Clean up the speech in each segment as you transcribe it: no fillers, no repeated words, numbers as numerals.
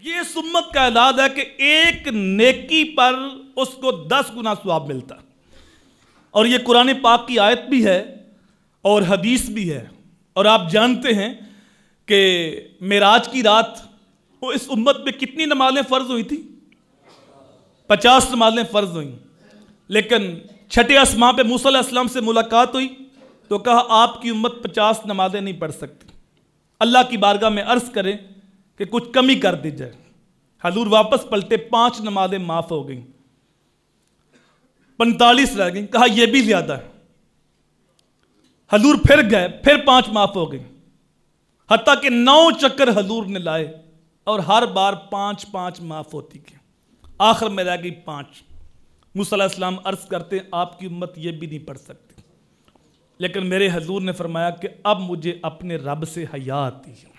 یہ اس امت کا اعداد ہے کہ ایک نیکی پر اس کو 10 گنا ثواب ملتا، اور یہ قرآن پاک کی آیت بھی ہے اور حدیث بھی ہے۔ اور آپ جانتے ہیں کہ معراج کی رات وہ اس امت میں کتنی نمازیں فرض ہوئی تھی؟ 50 نمازیں فرض ہوئیں، لیکن چھٹے آسمان پہ موسیٰ علیہ السلام سے ملاقات ہوئی تو کہا آپ کی امت 50 نمازیں نہیں پڑھ سکتی، اللہ کی بارگاہ میں عرض کریں کہ کچھ کمی کر دی جائے۔ حضور واپس پلٹے، 5 نمازیں معاف ہو گئیں، 45 رہ گئیں، کہا یہ بھی زیادہ ہے۔ حضور پھر گئے، پھر 5 معاف ہو گئیں، حتیٰ کہ 9 چکر حضور نے لائے اور ہر بار 5 معاف ہوتی گئی، آخر میں رہ گئی 5۔ موسیٰ علیہ السلام عرض کرتے ہیں آپ کی امت یہ بھی نہیں پڑھ سکتی، لیکن میرے حضور نے فرمایا کہ اب مجھے اپنے رب سے حیا آتی ہے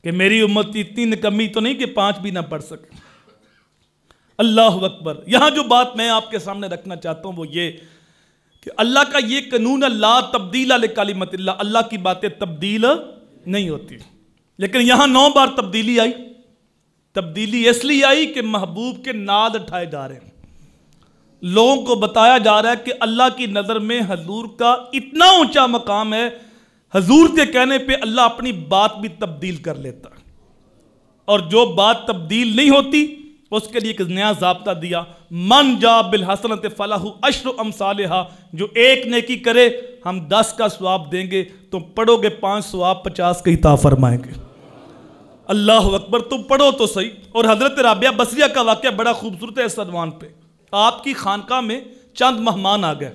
کہ میری امت اتنی نکمی تو نہیں کہ 5 بھی نہ پڑھ سکے۔ اللہ اکبر۔ یہاں جو بات میں آپ کے سامنے رکھنا چاہتا ہوں وہ یہ کہ اللہ کا یہ قانون لا تبدیل لکلمۃ اللہ، اللہ کی باتیں تبدیل نہیں ہوتی، لیکن یہاں 9 بار تبدیلی آئی۔ تبدیلی اس لیے آئی کہ محبوب کے ناد اٹھائے جا رہے ہیں، لوگوں کو بتایا جا رہا ہے کہ اللہ کی نظر میں حضور کا اتنا اونچا مقام ہے، حضور کے کہنے پہ اللہ اپنی بات بھی تبدیل کر لیتا ہے، اور جو بات تبدیل نہیں ہوتی اس کے لیے ایک نیا ضابطہ دیا، من جا بالحسنۃ فلہ عشر امثالہا، جو ایک نیکی کرے ہم 10 کا ثواب دیں گے، تم پڑھو گے 5 ثواب 50 کا عطا فرمائیں گے۔ اللہ اکبر، تم پڑھو تو صحیح۔ اور حضرت رابعہ بصریہ کا واقعہ بڑا خوبصورت ہے اس عنوان پہ۔ آپ کی خانقاہ میں چند مہمان آ گئے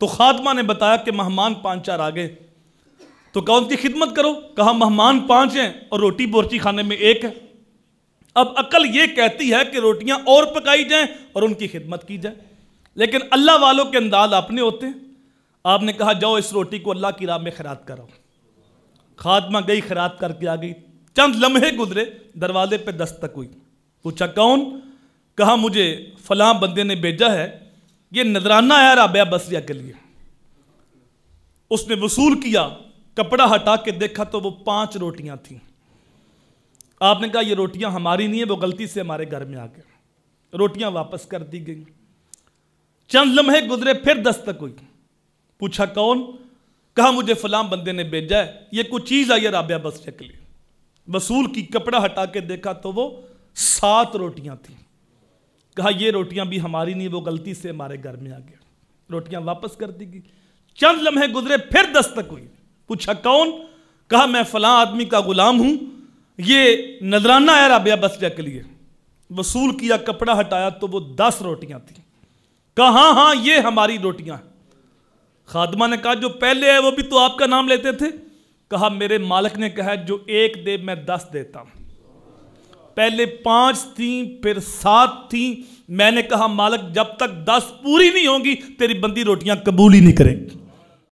تو خادمہ نے بتایا کہ مہمان 5 آ گئے، تو کہا ان کی خدمت کرو، کہا مہمان 5 ہیں اور روٹی بورچی خانے میں 1 ہے۔ اب عقل یہ کہتی ہے کہ روٹیاں اور پکائی جائیں اور ان کی خدمت کی جائے، لیکن اللہ والوں کے انداز اپنے ہوتے ہیں۔ آپ نے کہا جاؤ اس روٹی کو اللہ کی راہ میں خیرات کرو۔ خادمہ گئی، خیرات کر کے آ گئی، چند لمحے گزرے، دروازے پہ دستک ہوئی، پوچھا کون؟ کہا مجھے فلاں بندے نے بھیجا ہے، یہ نذرانہ ہے رابعہ بصریہ کے لیے۔ اس نے وصول کیا، کپڑا ہٹا کے دیکھا تو وہ 5 روٹیاں تھیں۔ آپ نے کہا یہ روٹیاں ہماری نہیں ہیں، وہ غلطی سے ہمارے گھر میں آ گئے۔ روٹیاں واپس کر دی گئیں، چند لمحے گزرے، پھر دستک ہوئی، پوچھا کون؟ کہا مجھے فلاں بندے نے بھیجا ہے، یہ کچھ چیز آئی ہے رابعہ بصریہ کے لیے۔ وصول کی، کپڑا ہٹا کے دیکھا تو وہ 7 روٹیاں تھیں۔ کہا یہ روٹیاں بھی ہماری نہیں، وہ غلطی سے ہمارے گھر میں آ گیا۔ روٹیاں واپس کر دی گئی، چند لمحے گزرے، پھر دستک ہوئی، پوچھا کون؟ کہا میں فلاں آدمی کا غلام ہوں، یہ نذرانہ ہے رابعہ بصریہ کے لیے۔ وصول کیا، کپڑا ہٹایا تو وہ 10 روٹیاں تھیں۔ کہا ہاں یہ ہماری روٹیاں ہیں۔ خادمہ نے کہا جو پہلے ہے وہ بھی تو آپ کا نام لیتے تھے؟ کہا میرے مالک نے کہا جو 1 دے میں 10 دیتا ہوں۔ پہلے 5 تھیں، پھر 7 تھیں، میں نے کہا مالک جب تک 10 پوری نہیں ہوں گی تیری بندی روٹیاں قبول ہی نہیں کریں گی۔